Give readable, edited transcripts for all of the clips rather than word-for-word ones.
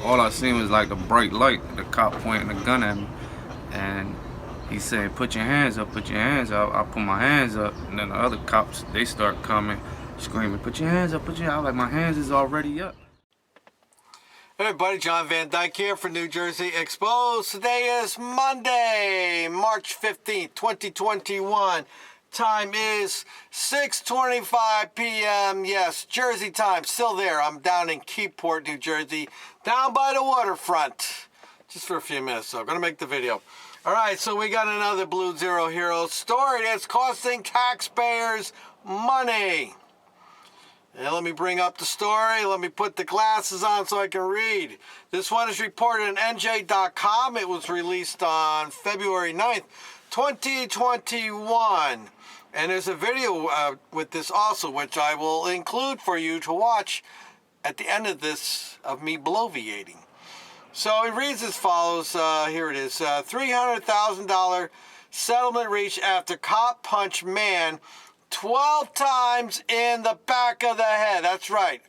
All I seen was like a bright light, the cop pointing a gun at me, and he said, "Put your hands up, put your hands up." I put my hands up, and then the other cops, they start coming, screaming, "Put your hands up, put your..." I was like, my hands is already up. Hey everybody, John Van Dyke here for New Jersey Exposed. Today is Monday, March 15th, 2021. Time is 6:25 p.m. Yes, Jersey time, still there. I'm down in Keyport, New Jersey, down by the waterfront. Just for a few minutes, so I'm going to make the video. All right, so we got another Blue Zero Hero story that's costing taxpayers money. And let me bring up the story. Let me put the glasses on so I can read. This one is reported on NJ.com. It was released on February 9th, 2021. And there's a video with this also, which I will include for you to watch at the end of this, of me bloviating. So it reads as follows. Here it is. $300,000 settlement reached after cop punched man 12 times in the back of the head. That's right,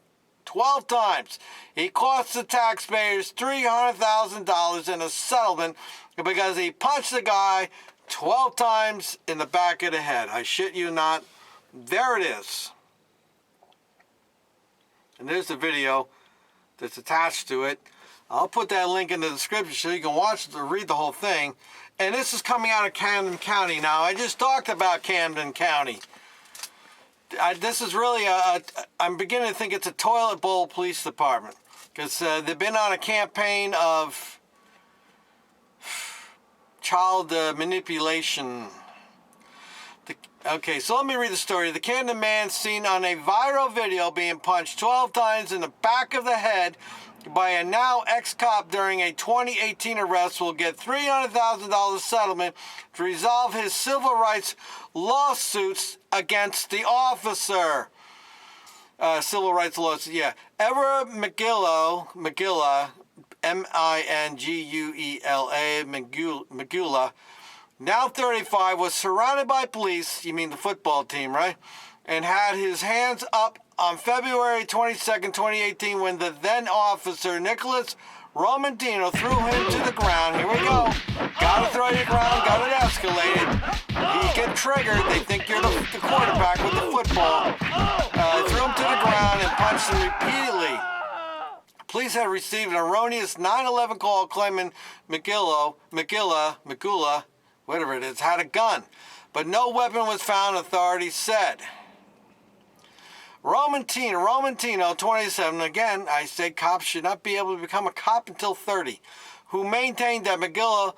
12 times. He cost the taxpayers $300,000 in a settlement because he punched the guy 12 times in the back of the head. I shit you not. There it is. And there's the video that's attached to it. I'll put that link in the description so you can watch it or read the whole thing. And this is coming out of Camden County. Now, I just talked about Camden County. This is really I'm beginning to think it's a toilet bowl police department, because they've been on a campaign of child manipulation. Okay, so let me read the story. The Camden man seen on a viral video being punched 12 times in the back of the head by a now ex-cop during a 2018 arrest will get $300,000 settlement to resolve his civil rights lawsuits against the officer. Civil rights lawsuit, yeah. Ever Mingula, M-I-N-G-U-E-L-A, Mingula, now 35, was surrounded by police, you mean the football team, right? And had his hands up on February 22nd, 2018, when the then officer, Nicholas Romantino, threw him to the ground. Here we go. Gotta throw you to the ground, got it escalated. You get triggered, they think you're the quarterback with the football. Threw him to the ground and punched him repeatedly. Police had received an erroneous 9/11 call claiming Mingula, whatever it is, had a gun. But no weapon was found, authorities said. Romantino, 27, again, I say cops should not be able to become a cop until 30, who maintained that Mingula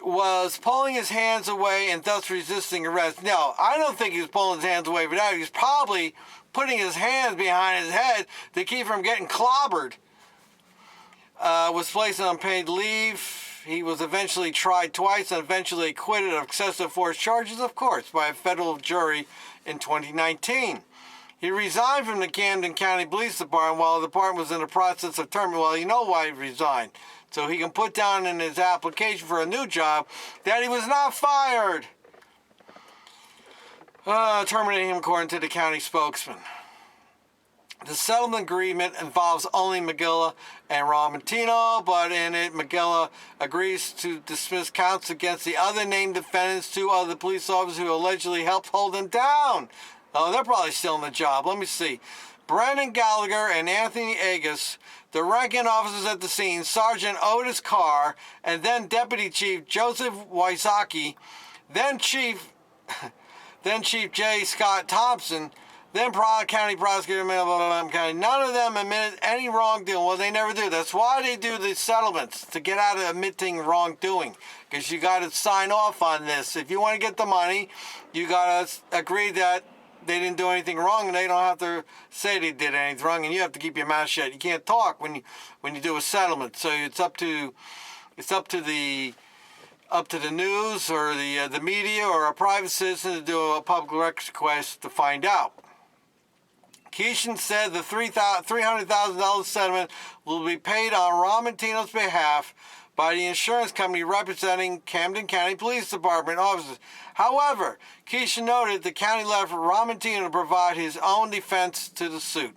was pulling his hands away and thus resisting arrest. No, I don't think he was pulling his hands away for that. He was probably putting his hands behind his head to keep from getting clobbered. Was placed on paid leave. He was eventually tried twice and eventually acquitted of excessive force charges, of course, by a federal jury in 2019. He resigned from the Camden County Police Department while the department was in the process of terminating. Well, you know why he resigned. So he can put down in his application for a new job that he was not fired. Terminating him according to the county spokesman. The settlement agreement involves only Mingula and Romantino, but in it, Mingula agrees to dismiss counts against the other named defendants, 2 other police officers who allegedly helped hold him down. Oh, they're probably still in the job. Let me see. Brendan Gallagher and Anthony Agus, the ranking officers at the scene, Sergeant Otis Carr, and then Deputy Chief Joseph Wysocki, then Chief J. Scott Thompson, then County Prosecutor, blah, blah, blah, County. None of them admitted any wrongdoing. Well, they never do. That's why they do these settlements, to get out of admitting wrongdoing. Because you got to sign off on this. If you want to get the money, you got to agree that they didn't do anything wrong, and they don't have to say they did anything wrong, and you have to keep your mouth shut. You can't talk when you do a settlement. So it's up to the news or the media or a private citizen to do a public request to find out. Keishan said the $300,000 settlement will be paid on Romantino's behalf by the insurance company representing Camden County Police Department officers. However, Keisha noted the county left Romantino to provide his own defense to the suit.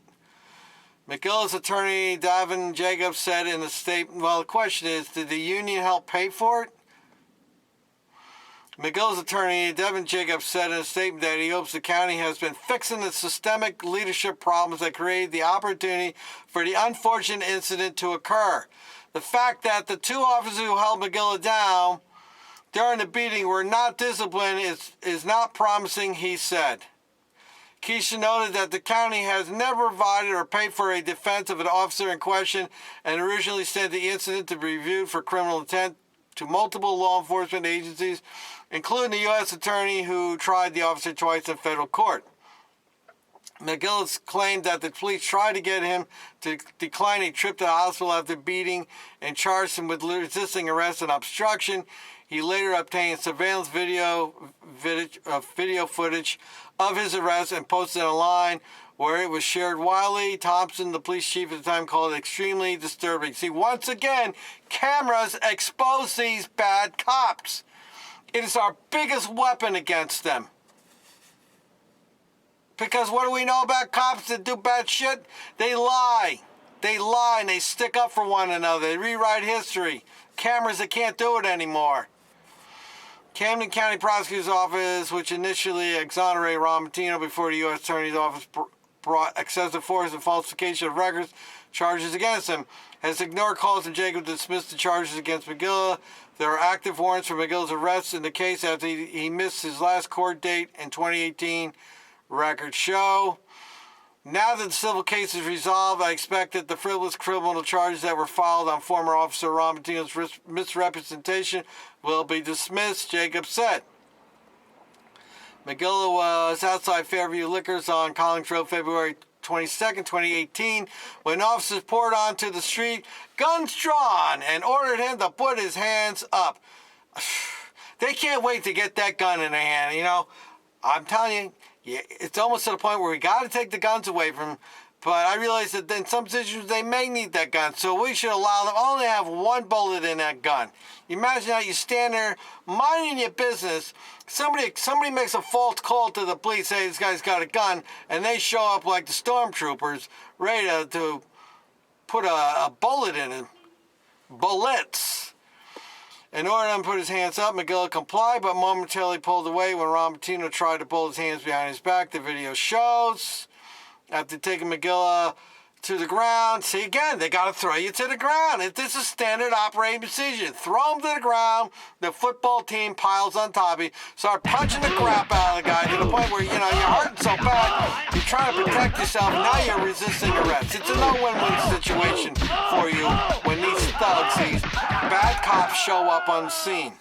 McGill's attorney, Davin Jacobs, said in a statement, well, the question is, did the union help pay for it? McGill's attorney, Devin Jacobs, said in a statement that he hopes the county has been fixing the systemic leadership problems that created the opportunity for the unfortunate incident to occur. The fact that the two officers who held McGill down during the beating were not disciplined is not promising, he said. Keisha noted that the county has never provided or paid for a defense of an officer in question and originally sent the incident to be reviewed for criminal intent to multiple law enforcement agencies, including the U.S. attorney who tried the officer twice in federal court. McGill claimed that the police tried to get him to decline a trip to the hospital after beating and charged him with resisting arrest and obstruction. He later obtained surveillance video footage of his arrest and posted online, where it was shared widely. Thompson, the police chief at the time, called it extremely disturbing. See, once again, cameras expose these bad cops. It is our biggest weapon against them. Because what do we know about cops that do bad shit? They lie. They lie and they stick up for one another. They rewrite history. Cameras that can't do it anymore. Camden County Prosecutor's Office, which initially exonerated Ron Martino before the U.S. Attorney's Office brought excessive force and falsification of records charges against him, has ignored calls from Jacob to dismiss the charges against McGill. There are active warrants for McGill's arrest in the case after he missed his last court date in 2018. Records show. Now that the civil case is resolved, I expect that the frivolous criminal charges that were filed on former Officer Ron Martino's misrepresentation will be dismissed, Jacob said. McGill was outside Fairview Liquors on Collins Road February 22nd, 2018, when officers poured onto the street, guns drawn, and ordered him to put his hands up. They can't wait to get that gun in their hand, you know. I'm telling you, it's almost to the point where we got to take the guns away from them. But I realize that in some situations they may need that gun, so we should allow them only have one bullet in that gun. You imagine how you stand there minding your business. Somebody makes a false call to the police, say this guy's got a gun, and they show up like the stormtroopers, ready to put a bullet in him. Bullets. In order to put his hands up, McGill complied, but momentarily pulled away when Ron Martino tried to pull his hands behind his back. The video shows. After taking McGill to the ground, see again, they got to throw you to the ground. This is standard operating procedure. Throw him to the ground. The football team piles on top of you. Start punching the crap out of the guy to the point where, you're hurting so bad, you're trying to protect yourself, and now you're resisting arrest. It's a no-win-win situation for you when these thugs, these bad cops show up on the scene.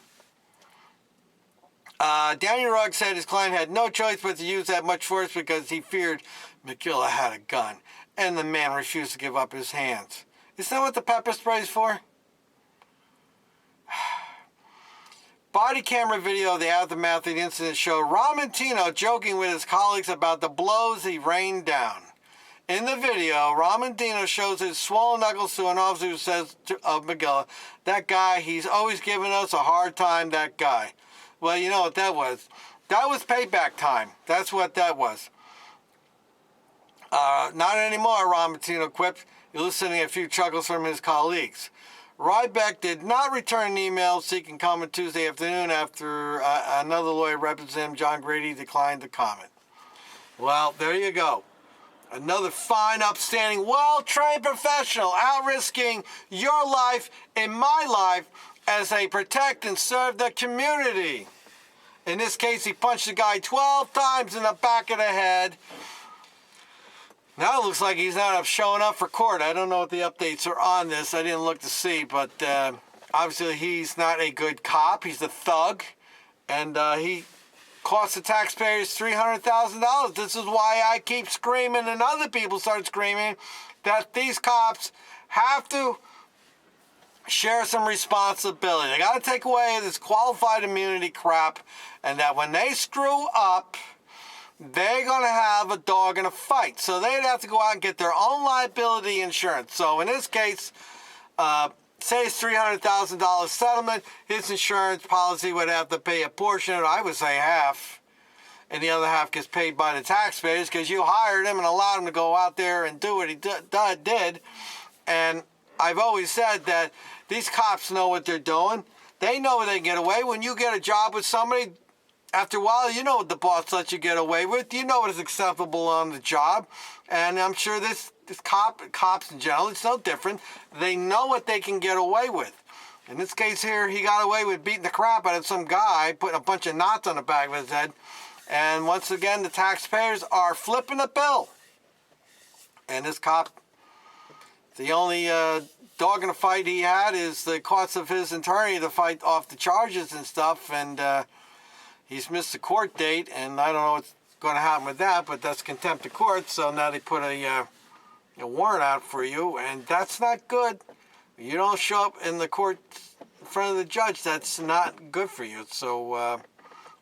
Danny Rugg said his client had no choice but to use that much force because he feared McGill had a gun, and the man refused to give up his hands. Isn't that what the pepper spray is for? Body camera video of the aftermath of the incident showed Ron Martino joking with his colleagues about the blows he rained down. In the video, Ron Martino shows his swollen knuckles to an officer who says of McGill, "That guy, he's always giving us a hard time, that guy." Well, you know what that was? That was payback time. That's what that was. Not anymore, Ron Martino quipped, eliciting a few chuckles from his colleagues. Rybeck did not return an email seeking comment Tuesday afternoon after another lawyer representing John Grady declined to comment. Well, there you go. Another fine, upstanding, well-trained professional out risking your life and my life as they protect and serve the community. In this case, he punched the guy 12 times in the back of the head. Now it looks like he's not showing up for court. I don't know what the updates are on this. I didn't look to see, but obviously he's not a good cop. He's a thug, and he cost the taxpayers $300,000. This is why I keep screaming, and other people start screaming, that these cops have to share some responsibility. They got to take away this qualified immunity crap, and that when they screw up, they're going to have a dog in a fight. So they'd have to go out and get their own liability insurance. So in this case, say it's $300,000 settlement, his insurance policy would have to pay a portion of it, I would say half. and the other half gets paid by the taxpayers because you hired him and allowed him to go out there and do what he did. And I've always said that these cops know what they're doing. They know what they can get away. When you get a job with somebody, after a while, you know what the boss lets you get away with. You know what is acceptable on the job. And I'm sure this cops in general, it's no different. They know what they can get away with. In this case here, he got away with beating the crap out of some guy, putting a bunch of knots on the back of his head. And once again, the taxpayers are flipping the bill. And this cop, the only dog in the fight he had is the cost of his attorney to fight off the charges and stuff. And he's missed the court date, and I don't know what's going to happen with that, but that's contempt of court. So now they put a warrant out for you, and that's not good. You don't show up in the court in front of the judge, that's not good for you. So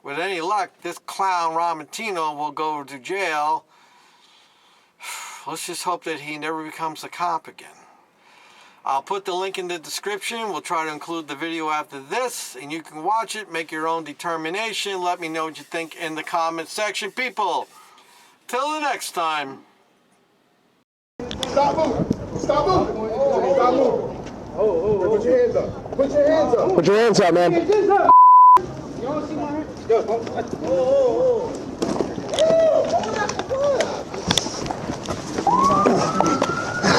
with any luck, this clown Ramatino will go to jail. Let's just hope that he never becomes a cop again. I'll put the link in the description. We'll try to include the video after this, and you can watch it, make your own determination. Let me know what you think in the comment section. People, till the next time. Stop moving! Stop moving! Stop moving! Put your hands up! Put your hands up! Put your hands up, man. Put your hands up! You don't see my hands? Yo,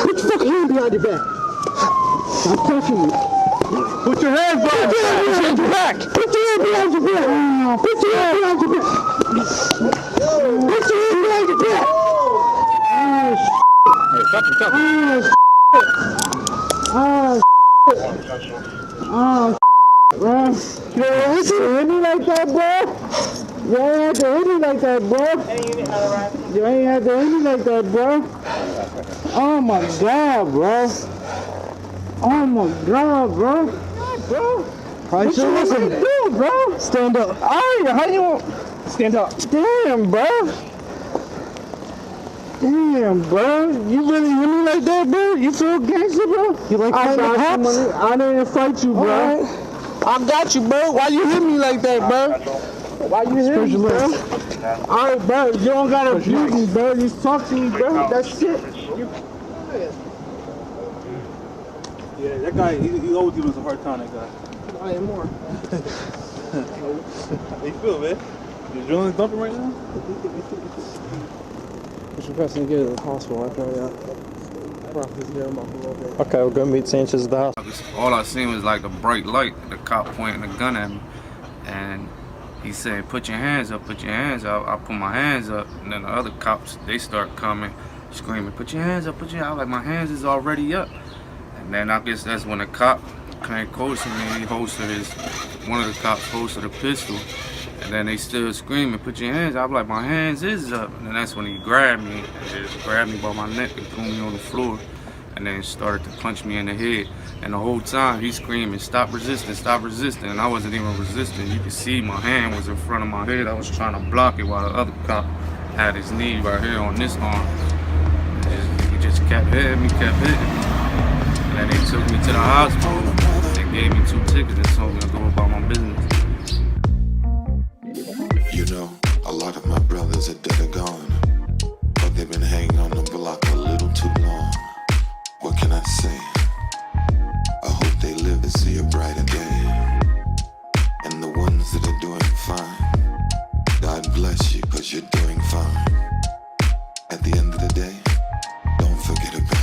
Put your fucking hand behind your back. I'm touching you. Put your hands behind your back! Put your hand behind your back. Put your hand behind your back. Put your hand behind your back. Hey, stop it, stop it. Bro. You ain't have to hit me like that, bro. You ain't have to hit me like that, bro. You ain't have to hit me like that, bro. Oh my God, bro. Oh my God, bro. Bro. What you want me to do, bro? Stand up. Alright, how you want? Stand up. Damn, bro. Damn, bro. You really hit me like that, bro? You feel gangster, bro? You like I didn't fight you, bro. Right. I got you, bro. Why you hit me like that, bro? Why you hit me, bro? Alright, bro. You don't gotta abuse me, bro. You talk to me, bro. That's it. Yeah, that guy, he always gives us a hard time, that guy. I am more. How you feel, man? Your adrenaline dumping right now? We should press and get to the hospital after that. Okay, we'll go meet Sanchez at the house. All I seen was like a bright light, the cop pointing a gun at me, and he said, "Put your hands up, put your hands up." I put my hands up, and then the other cops, they start coming, screaming, "Put your hands up, put your hands up." I was like, my hands is already up. And then I guess that's when the cop came close to me. He holstered one of the cops holstered a pistol, and then they still screaming, "Put your hands up." I was like, my hands is up. And then that's when he grabbed me, and just grabbed me by my neck and threw me on the floor, and then started to punch me in the head. And the whole time he's screaming, "Stop resisting, stop resisting." And I wasn't even resisting. You could see my hand was in front of my head. I was trying to block it while the other cop had his knee right here on this arm. He just kept hitting me, kept hitting me. And they took me to the hospital. They gave me 2 tickets and told me to go about my business. You know, a lot of my brothers are dead or gone, but they've been hanging on the block a little too long. What can I say? I hope they live to see a brighter day. And the ones that are doing fine, God bless you, 'cause you're doing fine. At the end of the day, don't forget about